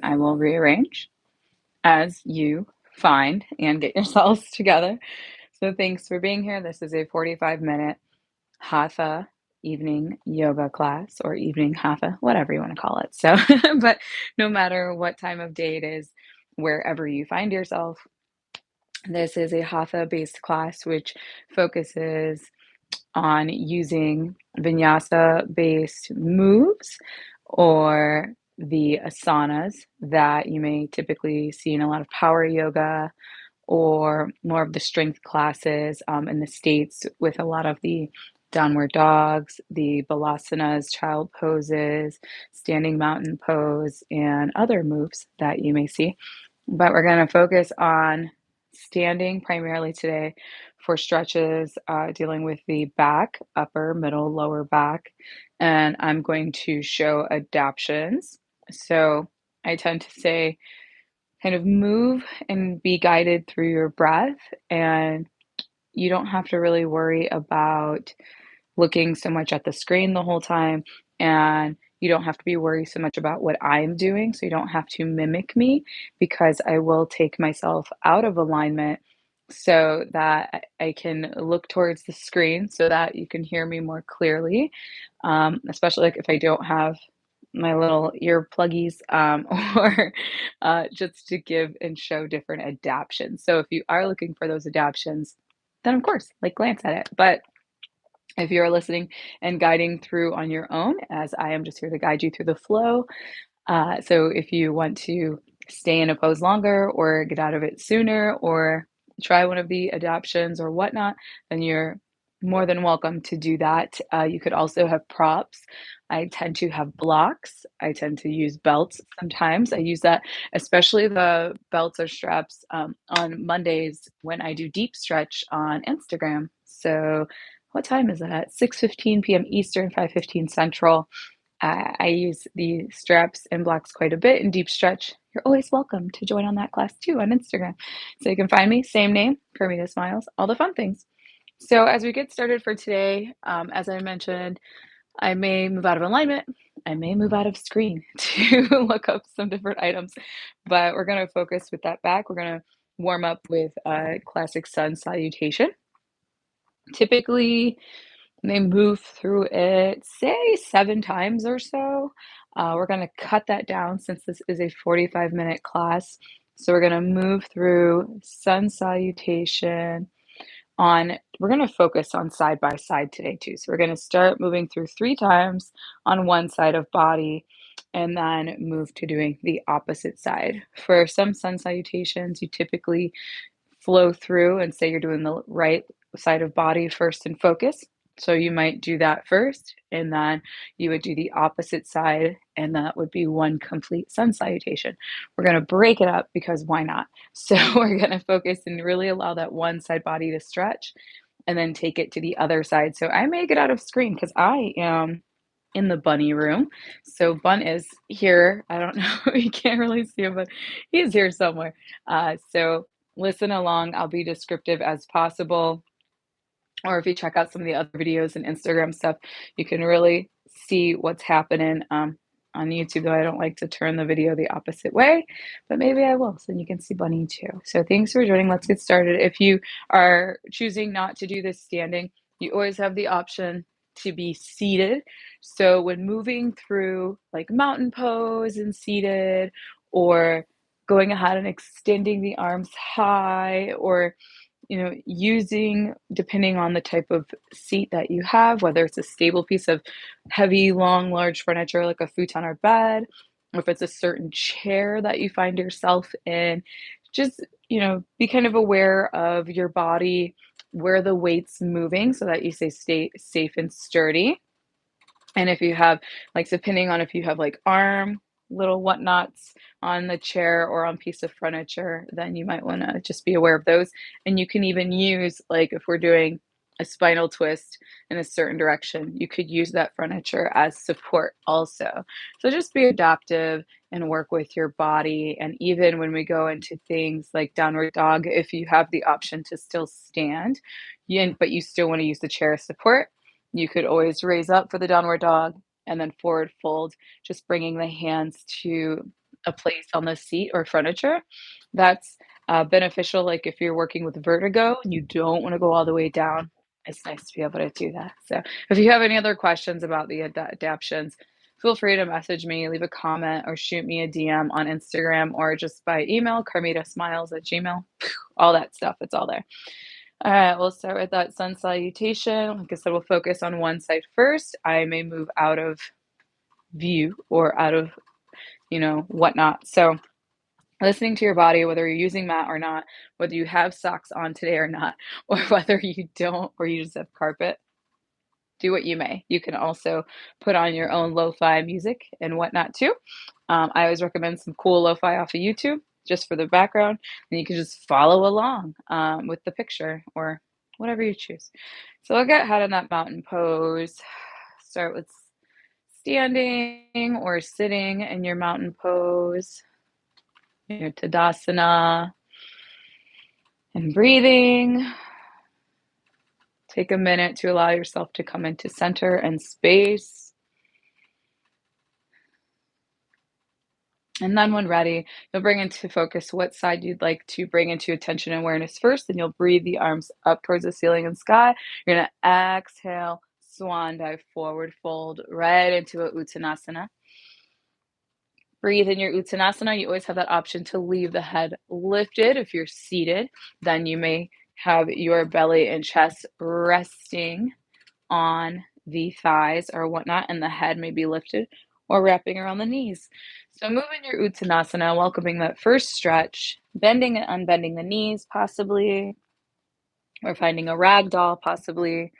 I will rearrange as you find and get yourselves together. So thanks for being here. This is a 45-minute hatha evening yoga class or evening hatha, whatever you want to call it. So, but no matter what time of day it is, wherever you find yourself, this is a hatha based class which focuses on using vinyasa based moves or the asanas that you may typically see in a lot of power yoga or more of the strength classes in the States with a lot of the downward dogs, the balasanas, child poses, standing mountain pose, and other moves that you may see. But we're going to focus on standing primarily today for stretches dealing with the back, upper, middle, lower back. And I'm going to show adaptions. So I tend to say, kind of move and be guided through your breath. And you don't have to really worry about looking so much at the screen the whole time. And you don't have to be worried so much about what I'm doing. So you don't have to mimic me because I will take myself out of alignment so that I can look towards the screen so that you can hear me more clearly. Especially like if I don't have my little ear pluggies or just to give and show different adaptions. So if you are looking for those adaptions, then of course, like glance at it. But if you're listening and guiding through on your own, as I am just here to guide you through the flow, so if you want to stay in a pose longer or get out of it sooner or try one of the adaptions or whatnot, then you're more than welcome to do that. You could also have props. I tend to have blocks. I tend to use belts sometimes. I use that, especially the belts or straps on Mondays when I do deep stretch on Instagram. So what time is it at? 6:15 p.m. Eastern, 5:15 Central. I use the straps and blocks quite a bit in deep stretch. You're always welcome to join on that class too on Instagram. So you can find me, same name, Permita Smiles, all the fun things. So as we get started for today, as I mentioned, I may move out of alignment. I may move out of screen to look up some different items, but we're going to focus with that back. We're going to warm up with a classic sun salutation. Typically, they move through it, say 7 times or so. We're going to cut that down since this is a 45-minute class. So we're going to move through sun salutation we're going to focus on side by side today too. So we're going to start moving through 3 times on one side of body and then move to doing the opposite side. For some sun salutations, you typically flow through and say you're doing the right side of body first and focus. So you might do that first, and then you would do the opposite side, and that would be one complete sun salutation. We're going to break it up because why not? So we're going to focus and really allow that one side body to stretch and then take it to the other side. So I may get out of screen because I am in the bunny room. So Bun is here. I don't know, you can't really see him, but he's here somewhere. So listen along. I'll be descriptive as possible. Or if you check out some of the other videos and Instagram stuff, you can really see what's happening on YouTube, though I don't like to turn the video the opposite way, but maybe I will, so then you can see Bunny too. So thanks for joining. Let's get started. If you are choosing not to do this standing, you always have the option to be seated. So when moving through like mountain pose and seated, or going ahead and extending the arms high, or using, depending on the type of seat that you have, whether it's a stable piece of heavy, long, large furniture like a futon or bed, or if it's a certain chair that you find yourself in, just, be kind of aware of your body, where the weight's moving so that you stay safe and sturdy. And if you have, like, depending on if you have like arm little whatnots on the chair or on piece of furniture, then you might want to just be aware of those. And you can even use, like, if we're doing a spinal twist in a certain direction, you could use that furniture as support also. So just be adaptive and work with your body. And even when we go into things like downward dog, if you have the option to still stand, but you still want to use the chair as support, you could always raise up for the downward dog and then forward fold, just bringing the hands to a place on the seat or furniture. That's beneficial, like if you're working with vertigo and you don't want to go all the way down. It's nice to be able to do that. So, if you have any other questions about the adaptions, feel free to message me, leave a comment, or shoot me a DM on Instagram or just by email, carmitasmiles@gmail. All that stuff, it's all there. All right, we'll start with that sun salutation. Like I said, we'll focus on one side first. I may move out of view or out of, whatnot. So, listening to your body, whether you're using mat or not, whether you have socks on today or not, or whether you don't, or you just have carpet, do what you may. You can also put on your own lo-fi music and whatnot too. I always recommend some cool lo-fi off of YouTube just for the background, and you can just follow along with the picture or whatever you choose. So I'll get ahead in that mountain pose. Start with standing or sitting in your mountain pose, your Tadasana, and breathing. Take a minute to allow yourself to come into center and space. And then when ready, you'll bring into focus what side you'd like to bring into attention and awareness first, and you'll breathe the arms up towards the ceiling and sky. You're going to exhale, swan dive, forward fold right into a Uttanasana. Breathe in your Uttanasana. You always have that option to leave the head lifted. If you're seated, then you may have your belly and chest resting on the thighs or whatnot, and the head may be lifted or wrapping around the knees. So moving your Uttanasana, welcoming that first stretch, bending and unbending the knees possibly, or finding a rag doll possibly,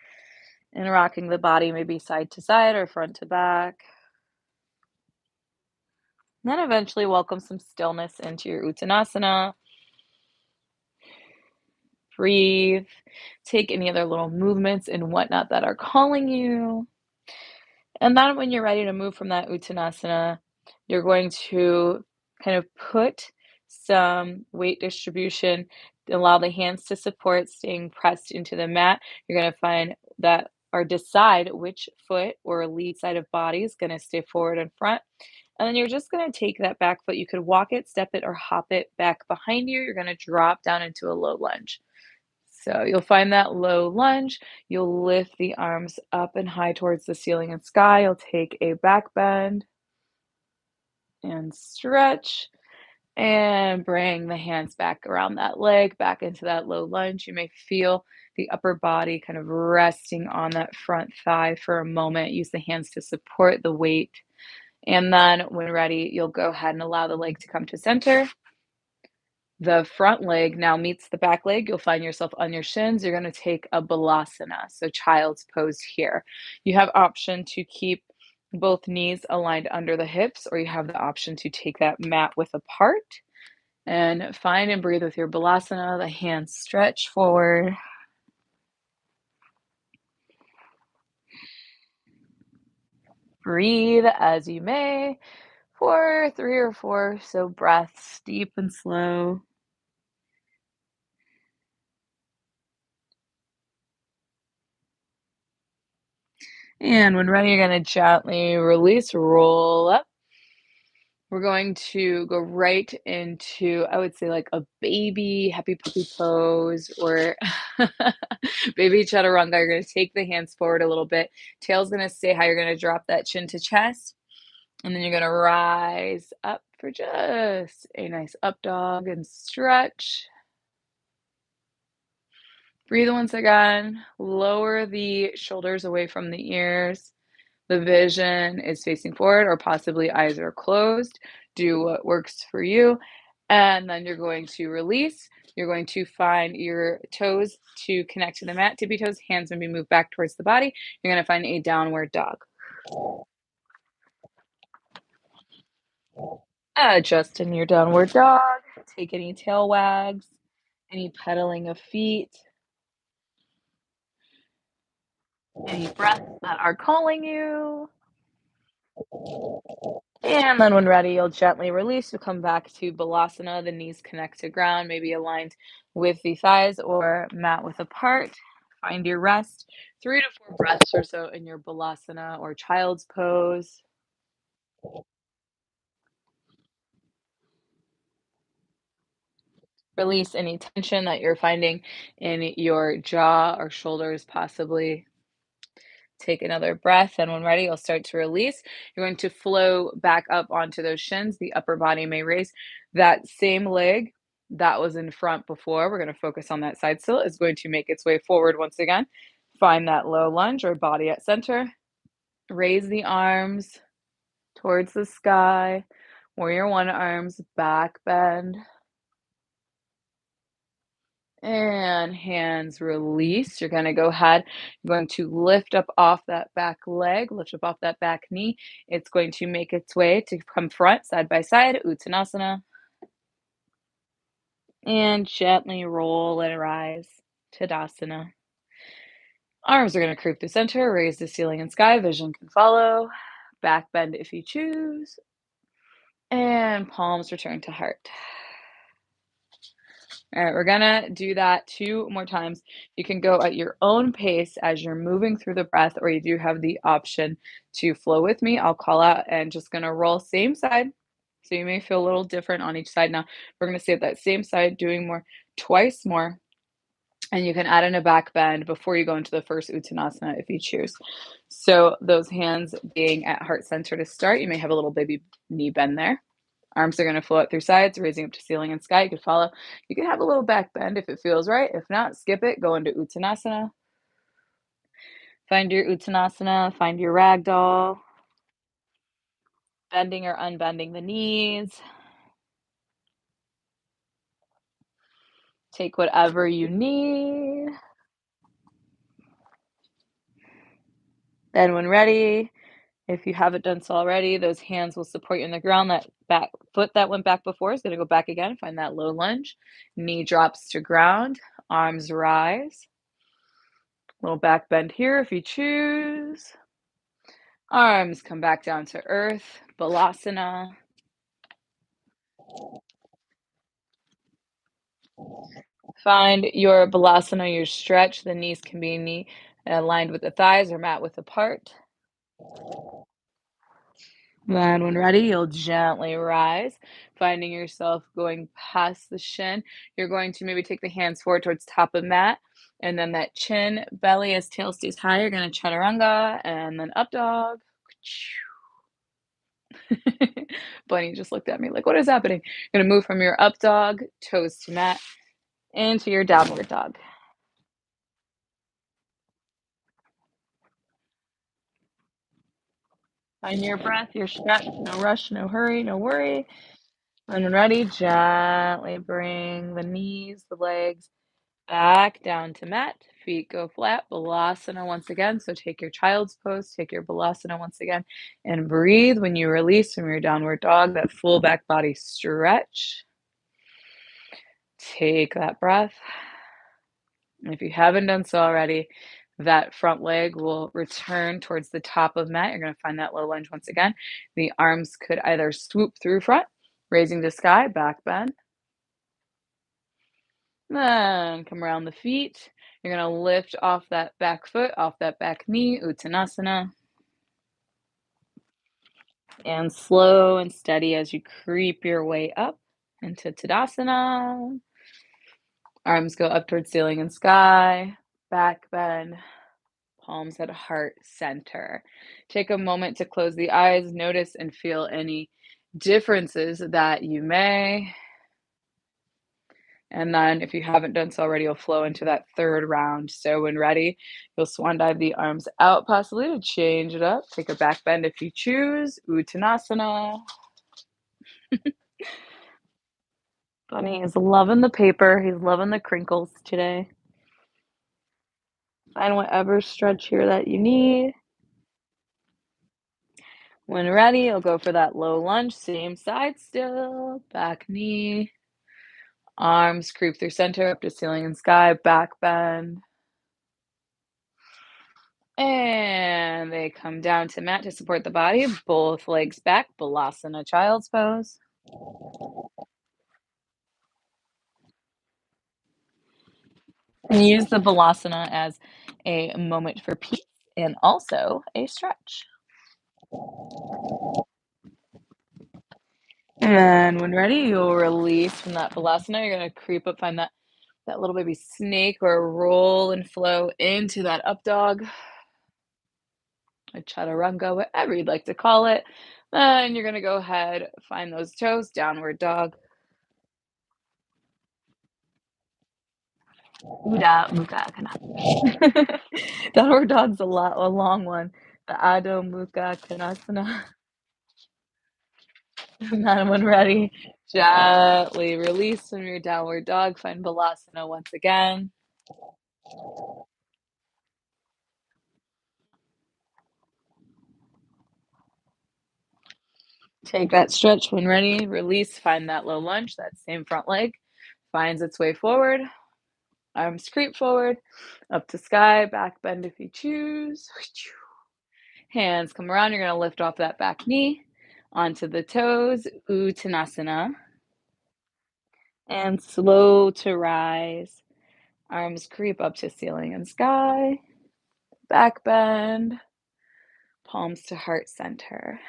and rocking the body maybe side to side or front to back. And then eventually welcome some stillness into your Uttanasana. Breathe. Take any other little movements and whatnot that are calling you. And then when you're ready to move from that Uttanasana, you're going to kind of put some weight distribution, allow the hands to support, staying pressed into the mat. You're going to find that or decide which foot or lead side of body is going to stay forward and front. And then you're just going to take that back foot. You could walk it, step it, or hop it back behind you. You're going to drop down into a low lunge. So you'll find that low lunge. You'll lift the arms up and high towards the ceiling and sky. You'll take a back bend and stretch and bring the hands back around that leg, back into that low lunge. You may feel the upper body kind of resting on that front thigh for a moment. Use the hands to support the weight. And then when ready, you'll go ahead and allow the leg to come to center. The front leg now meets the back leg. You'll find yourself on your shins. You're going to take a balasana, so child's pose here. You have option to keep both knees aligned under the hips, or you have the option to take that mat width apart. And find and breathe with your balasana. The hands stretch forward. Breathe as you may for 3 or 4 so breaths, deep and slow. And when ready, you're going to gently release, roll up. We're going to go right into, I would say, like a baby happy puppy pose or baby chaturanga. You're going to take the hands forward a little bit. Tail's going to stay high. You're going to drop that chin to chest. And then you're going to rise up for just a nice up dog and stretch. Breathe once again. Lower the shoulders away from the ears. The vision is facing forward or possibly eyes are closed. Do what works for you. And then you're going to release. You're going to find your toes to connect to the mat, tippy toes, hands maybe move back towards the body. You're going to find a downward dog. Adjust in your downward dog. Take any tail wags, any pedaling of feet, any breaths that are calling you. And then when ready, you'll gently release. You'll come back to Balasana. The knees connect to ground, maybe aligned with the thighs or mat width apart. Find your rest. 3 to 4 breaths or so in your Balasana or child's pose. Release any tension that you're finding in your jaw or shoulders, possibly. Take another breath, and when ready, you'll start to release. You're going to flow back up onto those shins. The upper body may raise. That same leg that was in front before, we're going to focus on that side still, is going to make its way forward once again. Find that low lunge or body at center. Raise the arms towards the sky. Warrior one arms, back bend. And hands release. You're going to go ahead, you're going to lift up off that back leg, lift up off that back knee. It's going to make its way to come front, side by side, Uttanasana. And gently roll and rise, Tadasana. Arms are going to creep through center, raise the ceiling and sky. Vision can follow. Back bend if you choose. And palms return to heart. All right, we're gonna do that 2 more times. You can go at your own pace as you're moving through the breath, or you do have the option to flow with me. I'll call out and just gonna roll same side. So you may feel a little different on each side now. We're gonna stay at that same side, doing more, twice more. And you can add in a back bend before you go into the first Uttanasana if you choose. So those hands being at heart center to start, you may have a little baby knee bend there. Arms are going to float through sides, raising up to ceiling and sky. You could follow. You can have a little back bend if it feels right. If not, skip it. Go into Uttanasana. Find your Uttanasana. Find your ragdoll. Bending or unbending the knees. Take whatever you need. Then when ready, if you haven't done so already, those hands will support you on the ground. That back foot that went back before is going to go back again. Find that low lunge. Knee drops to ground. Arms rise. Little back bend here if you choose. Arms come back down to earth. Balasana. Find your balasana, your stretch. The knees can be aligned with the thighs or mat width apart. Then, when ready, you'll gently rise, finding yourself going past the shin. You're going to maybe take the hands forward towards top of mat, and then that chin, belly as tail stays high. You're going to chaturanga and then up dog. Bunny just looked at me like, what is happening? You're going to move from your up dog, toes to mat, into your downward dog. Find your breath, your stretch, no rush, no hurry, no worry. When ready, gently bring the knees, the legs back down to mat. Feet go flat. Balasana once again. So take your child's pose, take your Balasana once again, and breathe when you release from your downward dog, that full back body stretch. Take that breath. If you haven't done so already, that front leg will return towards the top of mat. You're going to find that low lunge once again. The arms could either swoop through front, raising to sky, back bend. Then come around the feet. You're going to lift off that back foot, off that back knee, Uttanasana. And slow and steady as you creep your way up into Tadasana. Arms go up towards ceiling and sky, back bend. Palms at heart center. Take a moment to close the eyes, notice and feel any differences that you may. And then if you haven't done so already, you'll flow into that third round. So when ready, you'll swan dive the arms out, possibly to change it up. Take a back bend if you choose. Uttanasana. Bunny is loving the paper. He's loving the crinkles today. Find whatever stretch here that you need. When ready, you'll go for that low lunge, same side still, back knee, arms creep through center up to ceiling and sky, back bend. And they come down to mat to support the body, both legs back, Balasana, child's pose. And use the Balasana as a moment for peace and also a stretch. And when ready, you'll release from that balasana. You're gonna creep up, find that little baby snake or roll and flow into that up dog, a chaturanga, whatever you'd like to call it. Then you're gonna go ahead, find those toes, downward dog. Uda Mukha Konasana. Downward dog's a long one. The Adho Mukha Konasana. And then when ready, gently release from your downward dog. Find Balasana once again. Take that stretch when ready. Release, find that low lunge. That same front leg finds its way forward. Arms creep forward, up to sky, back bend if you choose. Hands come around. You're going to lift off that back knee onto the toes, Uttanasana, and slow to rise. Arms creep up to ceiling and sky, back bend, palms to heart center.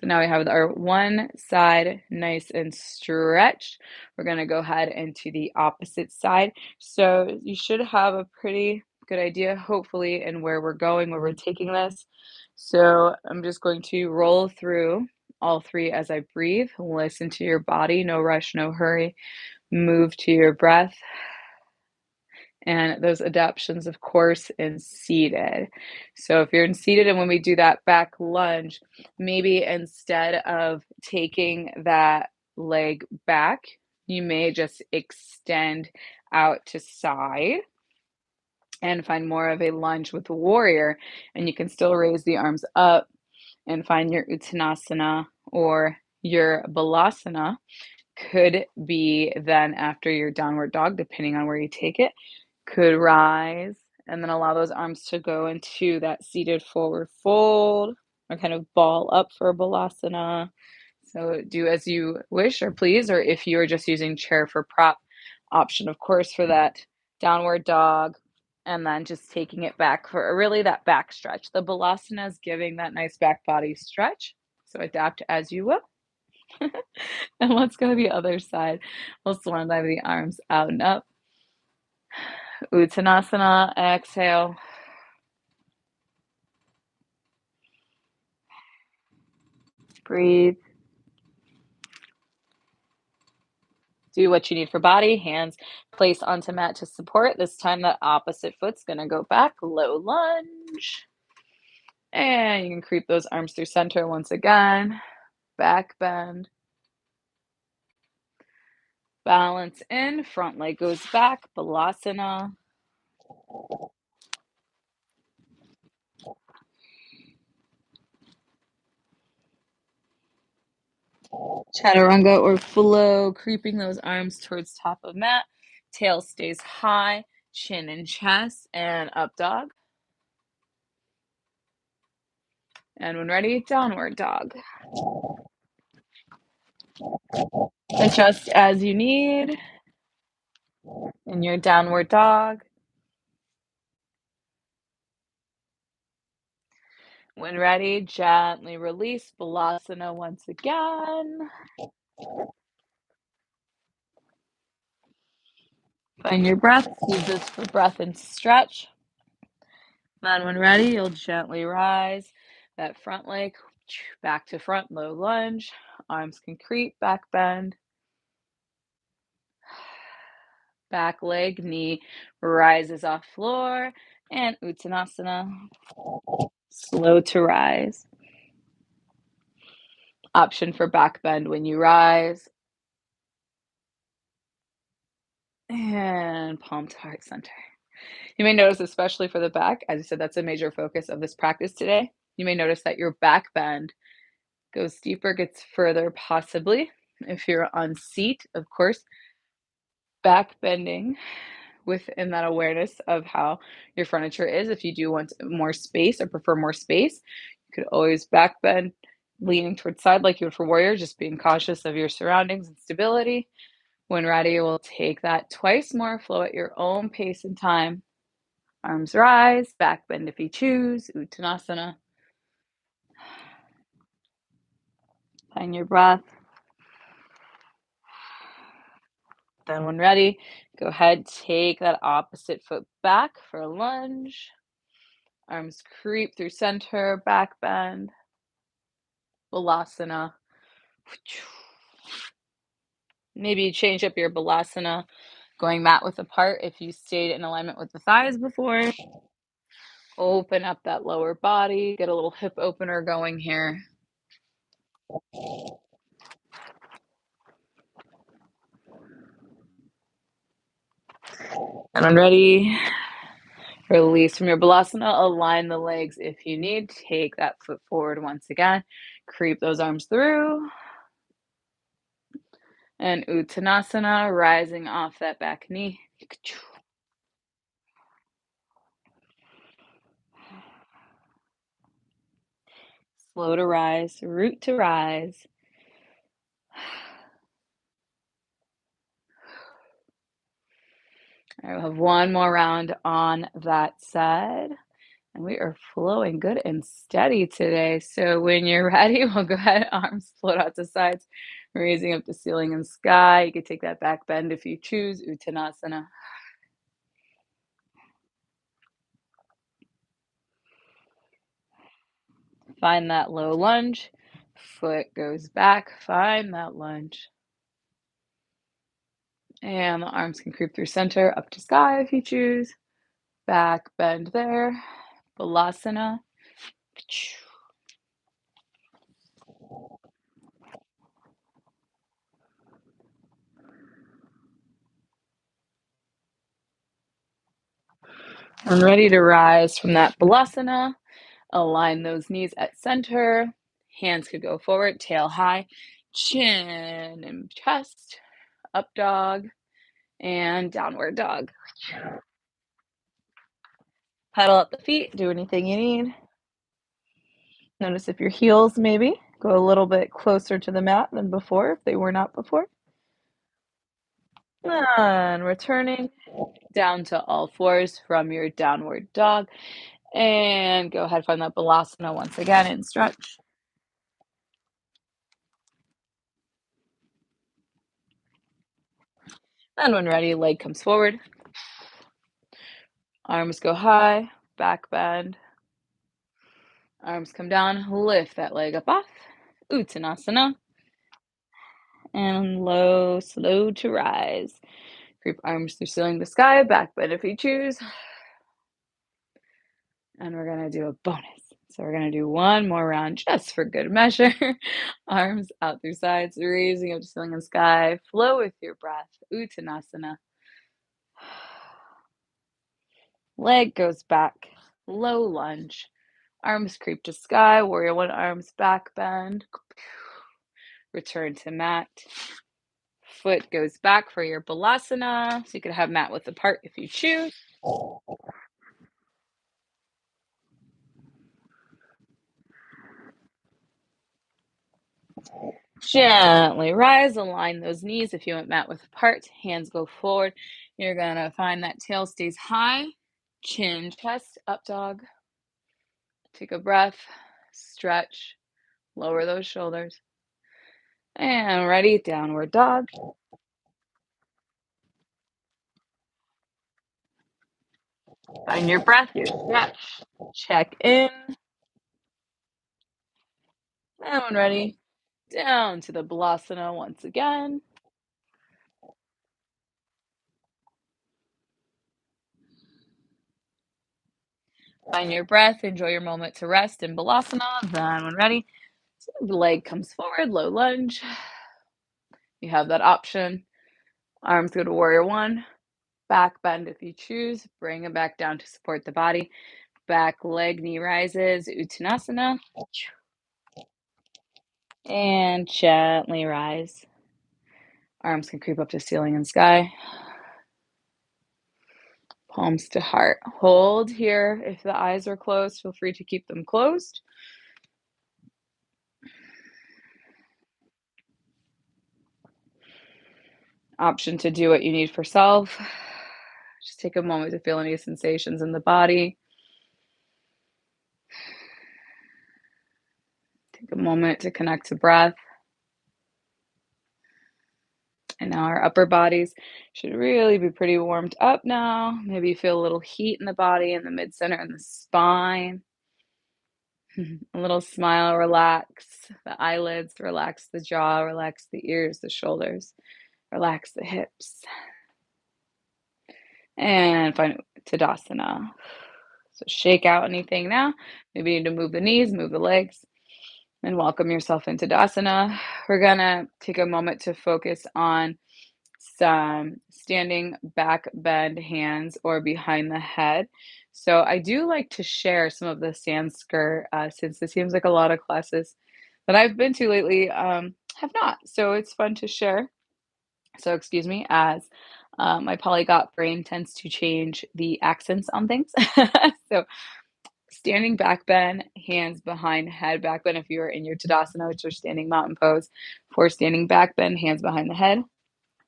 So now we have our one side nice and stretched. We're going to go ahead into the opposite side. So you should have a pretty good idea, hopefully, in where we're going, where we're taking this. So I'm just going to roll through all three as I breathe. Listen to your body, no rush, no hurry. Move to your breath. And those adaptions, of course, in seated. So if you're in seated and when we do that back lunge, maybe instead of taking that leg back, you may just extend out to side and find more of a lunge with warrior. And you can still raise the arms up and find your Uttanasana or your Balasana. Could be then after your downward dog, depending on where you take it. Could rise and then allow those arms to go into that seated forward fold or kind of ball up for Balasana. So do as you wish or please, or if you are just using chair for prop, option, of course, for that downward dog. And then just taking it back for really that back stretch. The Balasana is giving that nice back body stretch. So adapt as you will. And let's go to the other side. We'll swan dive the arms out and up. Uttanasana, exhale. Breathe. Do what you need for body. Hands place onto mat to support. This time the opposite foot's gonna go back, low lunge. And you can creep those arms through center once again. Back bend. Balance in, front leg goes back, Balasana. Chaturanga or flow, creeping those arms towards top of mat. Tail stays high, chin and chest, and up dog. And when ready, downward dog. Adjust as you need in your downward dog. When ready, gently release Balasana once again. Find your breath. Use this for breath and stretch. Then when ready, you'll gently rise that front leg back to front, low lunge. Arms can creep, back bend. Back leg, knee rises off floor. And Uttanasana, slow to rise. Option for back bend when you rise. And palm to heart center. You may notice, especially for the back, as I said, that's a major focus of this practice today. You may notice that your back bend goes deeper, gets further, possibly. If you're on seat, of course, back bending within that awareness of how your furniture is. If you do want more space or prefer more space, you could always back bend, leaning towards side like you would for warrior, just being cautious of your surroundings and stability. When ready, we'll take that twice more, flow at your own pace and time. Arms rise, back bend if you choose, Uttanasana. Find your breath. Then when ready, go ahead, take that opposite foot back for a lunge. Arms creep through center, back bend, Balasana. Maybe change up your Balasana, going mat width apart if you stayed in alignment with the thighs before. Open up that lower body, get a little hip opener going here. And when ready, release from your Balasana, align the legs if you need. Take that foot forward once again. Creep those arms through. And Uttanasana, rising off that back knee. Slow to rise, root to rise. I will have one more round on that side. And we are flowing good and steady today. So when you're ready, we'll go ahead, arms float out to sides, raising up to ceiling and sky. You can take that back bend if you choose, Uttanasana. Find that low lunge. Foot goes back, find that lunge. And the arms can creep through center, up to sky if you choose. Back bend there. Balasana. And ready to rise from that Balasana. Align those knees at center. Hands could go forward, tail high, chin and chest, up dog, and downward dog. Pedal up the feet, do anything you need. Notice if your heels maybe go a little bit closer to the mat than before, if they were not before. And returning down to all fours from your downward dog. And go ahead, find that Balasana once again and stretch. And when ready, leg comes forward. Arms go high, back bend. Arms come down, lift that leg up off. Uttanasana. And low, slow to rise. Creep arms through ceiling to sky, back bend if you choose. And we're going to do a bonus. So we're going to do one more round just for good measure. Arms out through sides, raising up to ceiling and sky. Flow with your breath. Uttanasana. Leg goes back. Low lunge. Arms creep to sky. Warrior one, arms back bend. Return to mat. Foot goes back for your Balasana. So you could have mat width apart if you choose. Gently rise, align those knees if you want mat width apart. Hands go forward. You're gonna find that tail stays high. Chin, chest, up dog. Take a breath, stretch, lower those shoulders. And ready, downward dog. Find your breath, your stretch. Check in. And when ready, down to the Balasana once again. Find your breath, enjoy your moment to rest in Balasana. Then when ready, the leg comes forward, low lunge. You have that option. Arms go to warrior one. Back bend if you choose. Bring it back down to support the body. Back leg, knee rises, Uttanasana. And gently rise. Arms can creep up to ceiling and sky. Palms to heart. Hold here. If the eyes are closed, feel free to keep them closed. Option to do what you need for self. Just take a moment to feel any sensations in the body. Take a moment to connect to breath. And now our upper bodies should really be pretty warmed up now. Maybe you feel a little heat in the body, in the mid center, and the spine. A little smile, relax the eyelids, relax the jaw, relax the ears, the shoulders, relax the hips. And find Tadasana. So shake out anything now. Maybe you need to move the knees, move the legs, and welcome yourself into Tadasana. We're gonna take a moment to focus on some standing back bend hands or behind the head. So I do like to share some of the Sanskrit since it seems like a lot of classes that I've been to lately have not. So it's fun to share. So excuse me, as my polyglot brain tends to change the accents on things. So standing back bend, hands behind head back bend if you're in your Tadasana, which are standing mountain pose. For standing back bend, hands behind the head.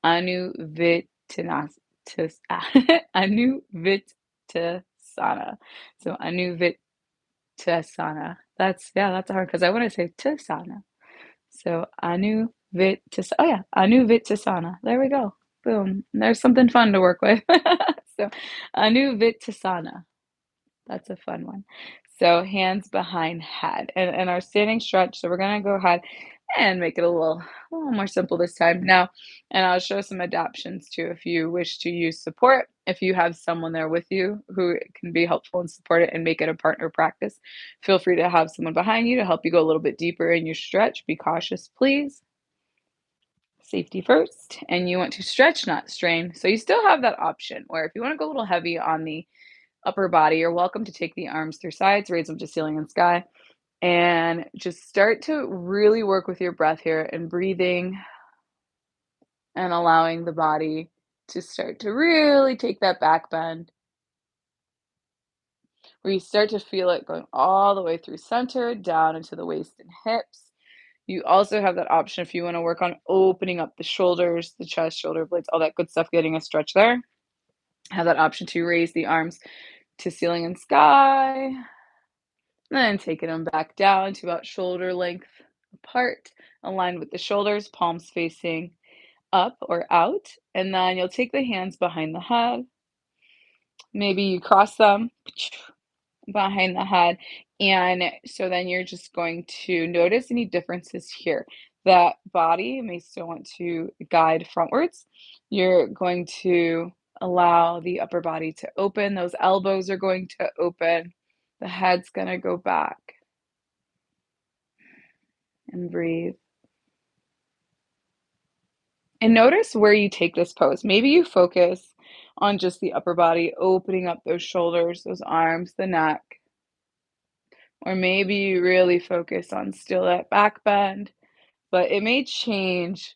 Anuvittanasana. Anuvittasana. So Anuvittasana. That's hard because I want to say Tasana. So Anuvittasana. There we go. Boom. There's something fun to work with. So Anuvittasana. That's a fun one. So hands behind head and our standing stretch. So we're gonna go ahead and make it a little more simple this time. Now, and I'll show some adaptions too if you wish to use support. If you have someone there with you who can be helpful and support it and make it a partner practice, feel free to have someone behind you to help you go a little bit deeper in your stretch. Be cautious, please. Safety first. And you want to stretch, not strain. So you still have that option where if you want to go a little heavy on the upper body, you're welcome to take the arms through sides, raise them to ceiling and sky, and just start to really work with your breath here and breathing and allowing the body to start to really take that back bend where you start to feel it going all the way through center, down into the waist and hips. You also have that option if you want to work on opening up the shoulders, the chest, shoulder blades, all that good stuff, getting a stretch there. Have that option to raise the arms to ceiling and sky. Then taking them back down to about shoulder length apart, aligned with the shoulders, palms facing up or out. And then you'll take the hands behind the head. Maybe you cross them behind the head. And so then you're just going to notice any differences here. That body may still want to guide frontwards. You're going to allow the upper body to open. Those elbows are going to open. The head's going to go back. And breathe. And notice where you take this pose. Maybe you focus on just the upper body, opening up those shoulders, those arms, the neck. Or maybe you really focus on still that back bend, but it may change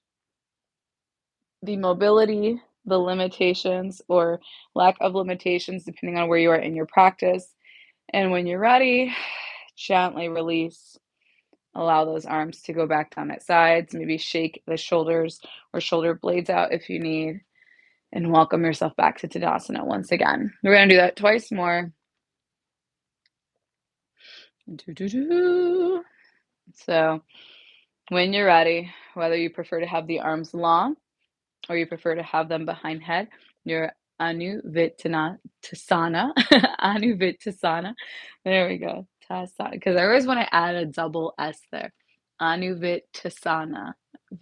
the mobility, the limitations, or lack of limitations depending on where you are in your practice. And when you're ready, gently release. Allow those arms to go back down at sides, maybe shake the shoulders or shoulder blades out if you need, and welcome yourself back to Tadasana once again. We're going to do that twice more. So when you're ready, whether you prefer to have the arms long or you prefer to have them behind head, your Anuvittasana, Anuvittasana. There we go. Tasana, because I always want to add a double S there. Anuvittasana,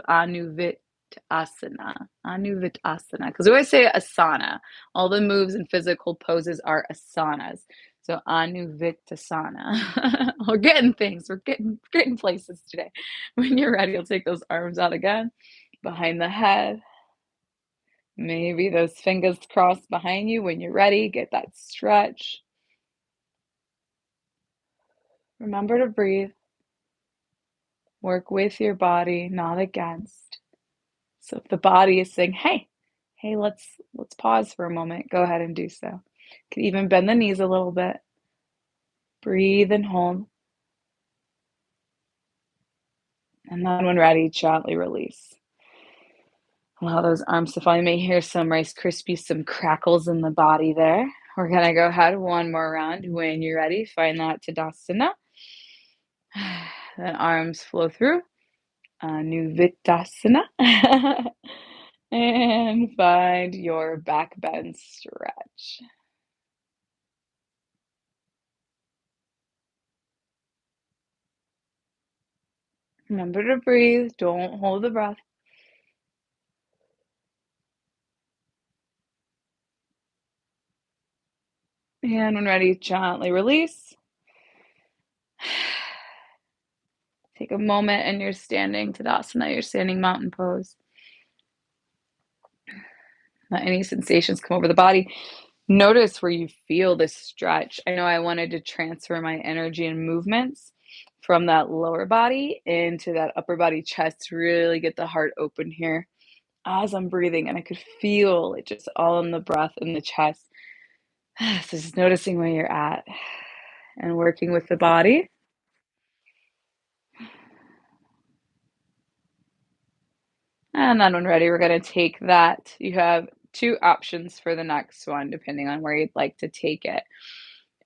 Anuvittasana, Anuvittasana. Because we always say asana. All the moves and physical poses are asanas. So Anuvittasana. We're getting things. We're getting places today. When you're ready, you'll take those arms out again, behind the head. Maybe those fingers crossed behind you when you're ready. Get that stretch. Remember to breathe. Work with your body, not against. So if the body is saying, hey, let's pause for a moment, go ahead and do so. You can even bend the knees a little bit. Breathe and hold. And then when ready, gently release. Allow those arms to fall. You may hear some Rice Krispies, some crackles in the body there. We're going to go ahead one more round. When you're ready, find that Tadasana. Then arms flow through. Anuvittasana. And find your back bend stretch. Remember to breathe, don't hold the breath. And when ready, gently release. Take a moment and you're standing Tadasana, you're standing mountain pose. Let any sensations come over the body. Notice where you feel this stretch. I know I wanted to transfer my energy and movements from that lower body into that upper body chest, really get the heart open here as I'm breathing, and I could feel it just all in the breath in the chest. So just noticing where you're at and working with the body. And then when ready, we're going to take that. You have two options for the next one, depending on where you'd like to take it.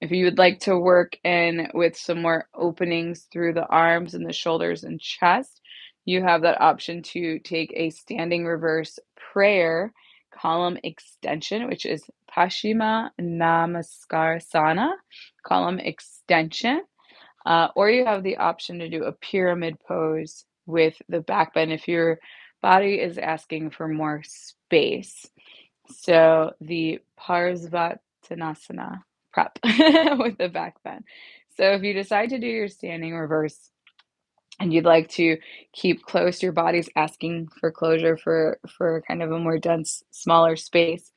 If you would like to work in with some more openings through the arms and the shoulders and chest, you have that option to take a standing reverse prayer column extension, which is Paschima Namaskarsana, column extension. Or you have the option to do a pyramid pose with the back bend if your body is asking for more space. So the Parsvatanasana prep with the back bend. So if you decide to do your standing reverse and you'd like to keep close, your body's asking for closure for kind of a more dense, smaller space.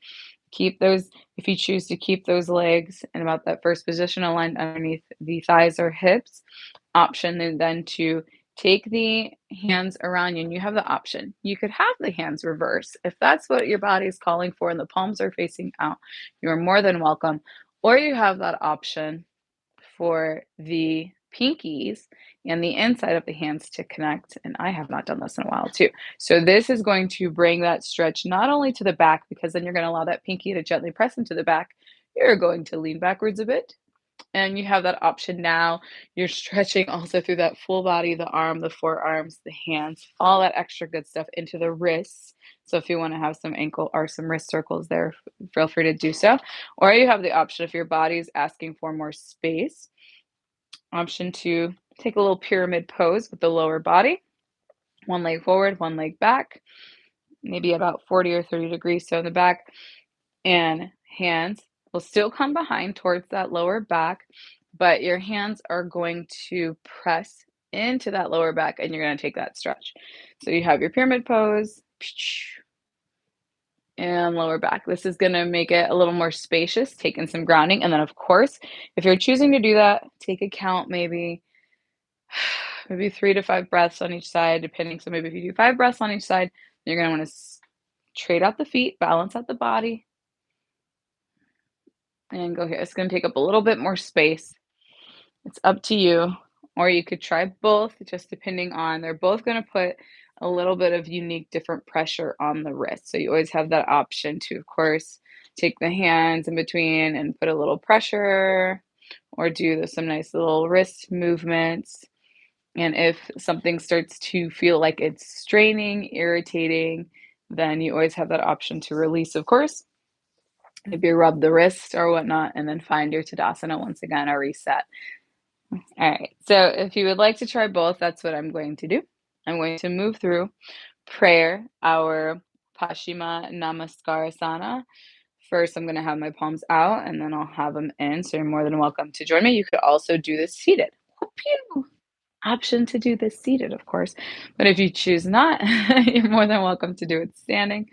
Keep those, if you choose to keep those legs in about that first position aligned underneath the thighs or hips, option then to take the hands around you, and you have the option. You could have the hands reverse if that's what your body is calling for and the palms are facing out. You are more than welcome. Or you have that option for the pinkies and the inside of the hands to connect. And I have not done this in a while too. So this is going to bring that stretch not only to the back, because then you're going to allow that pinky to gently press into the back. You're going to lean backwards a bit. And you have that option now. You're stretching also through that full body, the arm, the forearms, the hands, all that extra good stuff into the wrists. So if you want to have some ankle or some wrist circles there, feel free to do so. Or you have the option if your body is asking for more space, option to take a little pyramid pose with the lower body, one leg forward, one leg back, maybe about 40 or 30 degrees so in the back, and hands will still come behind towards that lower back, but your hands are going to press into that lower back and you're going to take that stretch. So you have your pyramid pose and lower back. This is going to make it a little more spacious, taking some grounding. And then, of course, if you're choosing to do that, take a count, maybe 3 to 5 breaths on each side, depending. So maybe if you do 5 breaths on each side, you're going to want to straight out the feet, balance out the body, and go here. It's going to take up a little bit more space. It's up to you. Or you could try both, just depending on, they're both going to put a little bit of unique, different pressure on the wrist. So you always have that option to, of course, take the hands in between and put a little pressure, or do some nice little wrist movements. And if something starts to feel like it's straining, irritating, then you always have that option to release, of course. Maybe rub the wrist or whatnot, and then find your Tadasana once again, a reset. All right. So if you would like to try both, that's what I'm going to do. I'm going to move through prayer, our Paschima Namaskar. First, I'm going to have my palms out and then I'll have them in. So you're more than welcome to join me. You could also do this seated. Whoop, option to do this seated, of course. But if you choose not, you're more than welcome to do it standing.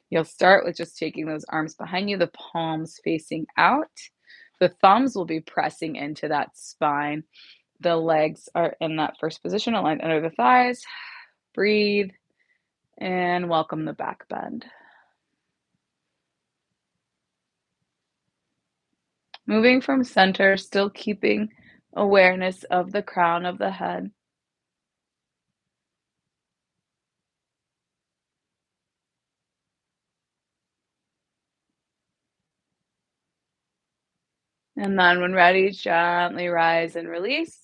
You'll start with just taking those arms behind you, the palms facing out. The thumbs will be pressing into that spine. The legs are in that first position, aligned under the thighs. Breathe and welcome the back bend. Moving from center, still keeping awareness of the crown of the head. And then when ready, gently rise and release.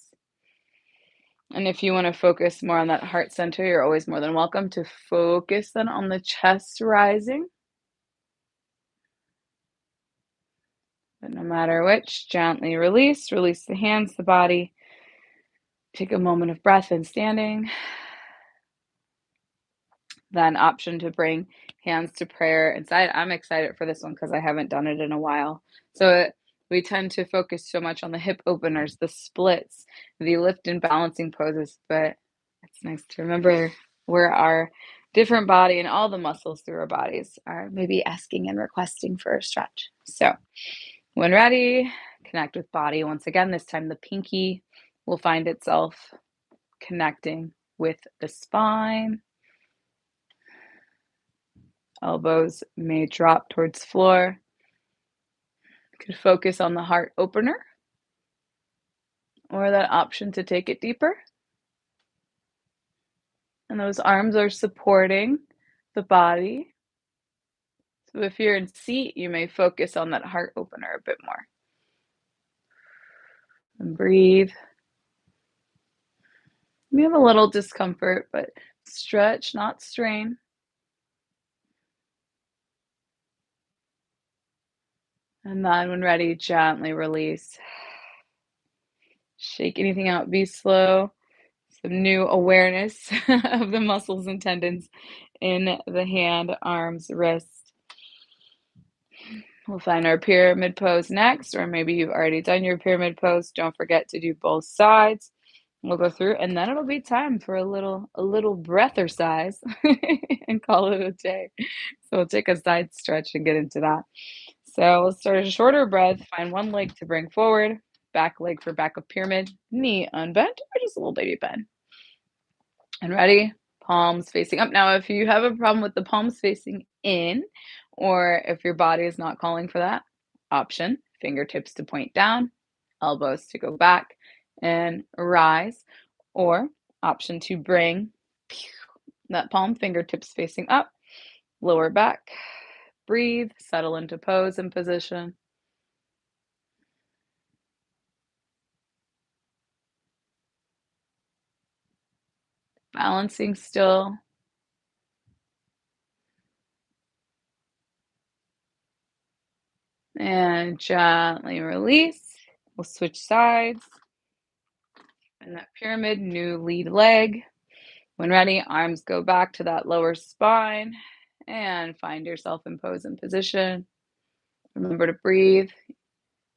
And if you want to focus more on that heart center, you're always more than welcome to focus then on the chest rising. But no matter which, gently release. Release the hands, the body. Take a moment of breath in standing. Then option to bring hands to prayer inside. I'm excited for this one because I haven't done it in a while. We tend to focus so much on the hip openers, the splits, the lift and balancing poses, but it's nice to remember where our different body and all the muscles through our bodies are maybe asking and requesting for a stretch. So when ready, connect with body once again. This time the pinky will find itself connecting with the spine. Elbows may drop towards floor. You could focus on the heart opener or that option to take it deeper. And those arms are supporting the body. So if you're in seat, you may focus on that heart opener a bit more. And breathe. You have a little discomfort, but stretch, not strain. And then when ready, gently release. Shake anything out, be slow. Some new awareness of the muscles and tendons in the hand, arms, wrists. We'll find our pyramid pose next, or maybe you've already done your pyramid pose. Don't forget to do both sides. We'll go through, and then it'll be time for a little breath exercise and call it a day. So we'll take a side stretch and get into that. So we'll start a shorter breath. Find one leg to bring forward, back leg for back of pyramid, knee unbent, or just a little baby bend. And ready? Palms facing up. Now, if you have a problem with the palms facing in, or if your body is not calling for that, option, fingertips to point down, elbows to go back and rise, or option to bring that palm, fingertips facing up, lower back, breathe, settle into pose and position. Balancing still. And gently release. We'll switch sides. And that pyramid, new lead leg. When ready, arms go back to that lower spine and find yourself in pose and position. Remember to breathe.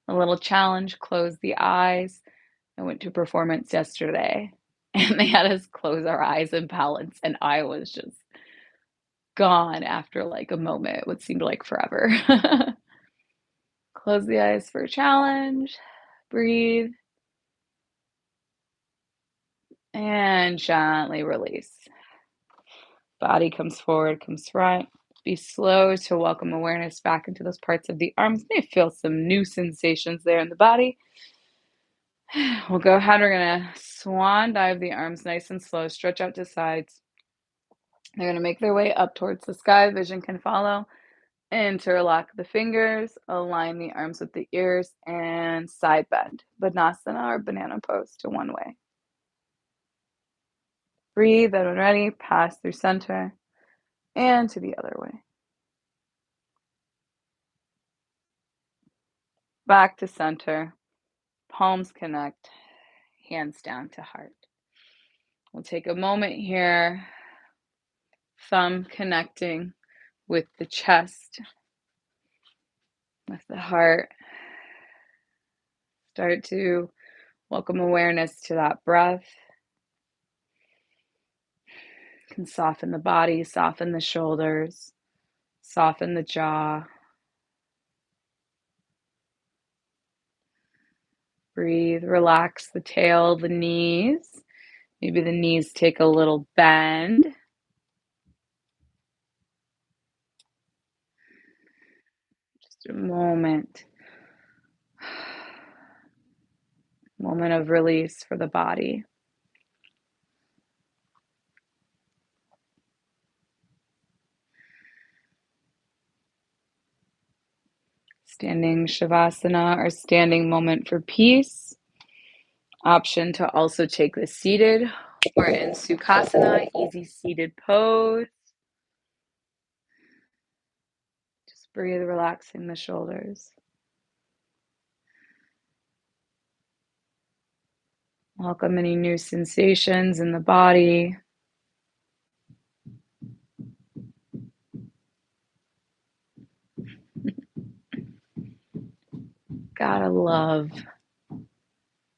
A little challenge, close the eyes. I went to a performance yesterday and they had us close our eyes and balance, and I was just gone after like a moment, what seemed like forever. Close the eyes for a challenge. Breathe. And gently release. Body comes forward, comes front. Be slow to welcome awareness back into those parts of the arms. You may feel some new sensations there in the body. We'll go ahead. We're going to swan dive the arms nice and slow. Stretch out to sides. They're going to make their way up towards the sky. Vision can follow. Interlock the fingers. Align the arms with the ears. And side bend. Banasana or banana pose to one way. Breathe, and when ready, pass through center and to the other way. Back to center, palms connect, hands down to heart. We'll take a moment here, thumb connecting with the chest, with the heart. Start to welcome awareness to that breath. You can soften the body, soften the shoulders, soften the jaw. Breathe, relax the tail, the knees. Maybe the knees take a little bend. Just a moment. Moment of release for the body. Standing Shavasana or standing moment for peace. Option to also take this seated or in Sukhasana, easy seated pose. Just breathe, relaxing the shoulders. Welcome any new sensations in the body. Gotta love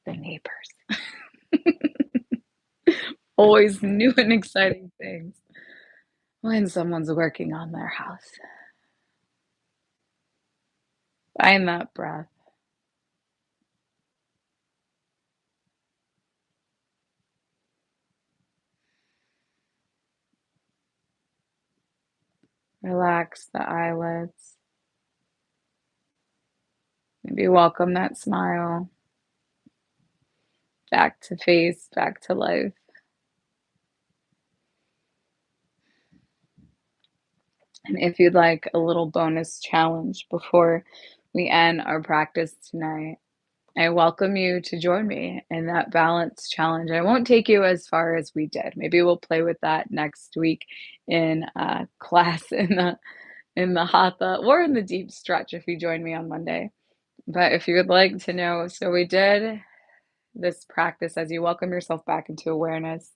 the neighbors. Always new and exciting things when someone's working on their house. Find that breath. Relax the eyelids. Maybe welcome that smile. Back to face, back to life. And if you'd like a little bonus challenge before we end our practice tonight, I welcome you to join me in that balance challenge. I won't take you as far as we did. Maybe we'll play with that next week in class in the hatha or in the deep stretch if you join me on Monday. But if you would like to know, so we did this practice as you welcome yourself back into awareness,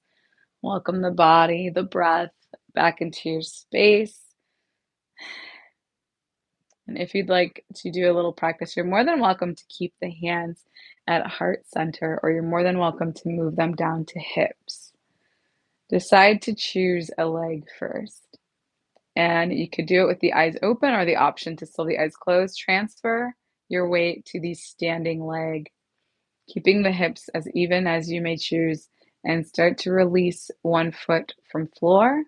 welcome the body, the breath back into your space. And if you'd like to do a little practice, you're more than welcome to keep the hands at heart center, or you're more than welcome to move them down to hips. Decide to choose a leg first. And you could do it with the eyes open or the option to still the eyes closed. Transfer your weight to the standing leg, keeping the hips as even as you may choose, and start to release one foot from floor.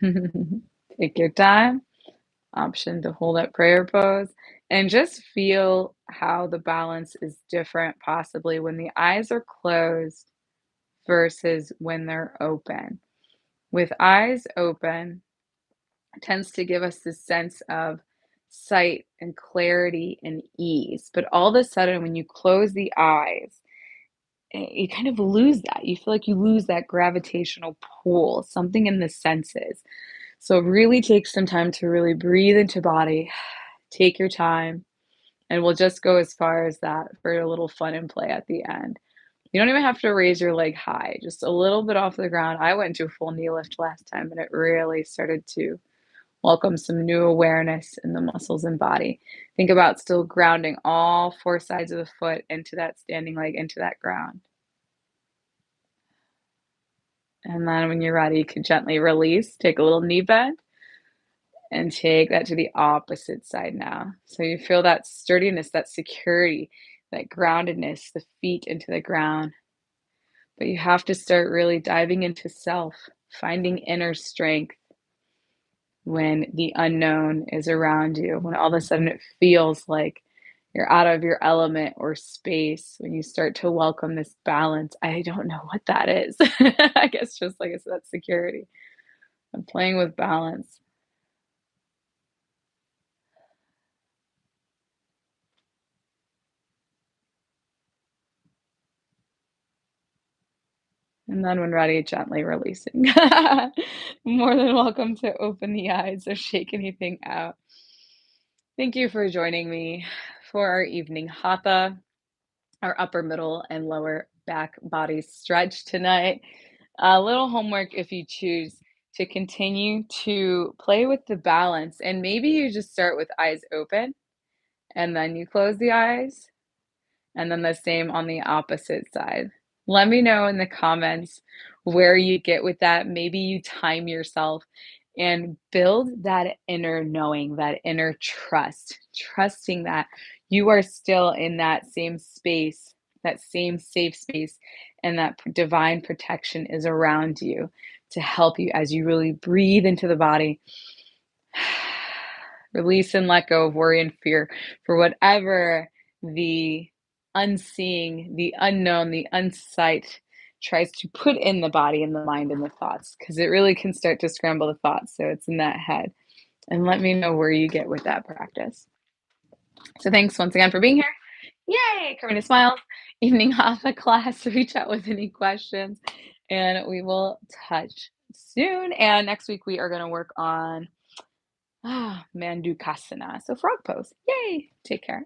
Take your time. Option to hold up prayer pose and just feel how the balance is different, possibly when the eyes are closed versus when they're open. With eyes open, it tends to give us this sense of sight and clarity and ease. But all of a sudden, when you close the eyes, you kind of lose that. You feel like you lose that gravitational pull, something in the senses. So really take some time to really breathe into body. Take your time, and we'll just go as far as that for a little fun and play at the end. You don't even have to raise your leg high, just a little bit off the ground. I went to a full knee lift last time, and it really started to welcome some new awareness in the muscles and body. Think about still grounding all four sides of the foot into that standing leg, into that ground. And then when you're ready, you can gently release, take a little knee bend, and take that to the opposite side now. So you feel that sturdiness, that security, that groundedness, the feet into the ground. But you have to start really diving into self, finding inner strength when the unknown is around you, when all of a sudden it feels like you're out of your element or space, when you start to welcome this balance. I don't know what that is. I guess just like I said, that security. I'm playing with balance. And then when ready, gently releasing. More than welcome to open the eyes or shake anything out. Thank you for joining me for our evening hatha, our upper, middle, and lower back body stretch tonight. A little homework if you choose to continue to play with the balance. And maybe you just start with eyes open and then you close the eyes and then the same on the opposite side. Let me know in the comments where you get with that. Maybe you time yourself and build that inner knowing, that inner trust, trusting that you are still in that same space, that same safe space, and that divine protection is around you to help you as you really breathe into the body. Release and let go of worry and fear for whatever the unseeing, the unknown, the unsight tries to put in the body and the mind and the thoughts, because it really can start to scramble the thoughts. So it's in that head. And let me know where you get with that practice. So thanks once again for being here. Yay! Carmina smiles. Evening Hatha class. Reach out with any questions, and we will touch soon. And next week we are going to work on Mandukasana. So frog pose. Yay! Take care.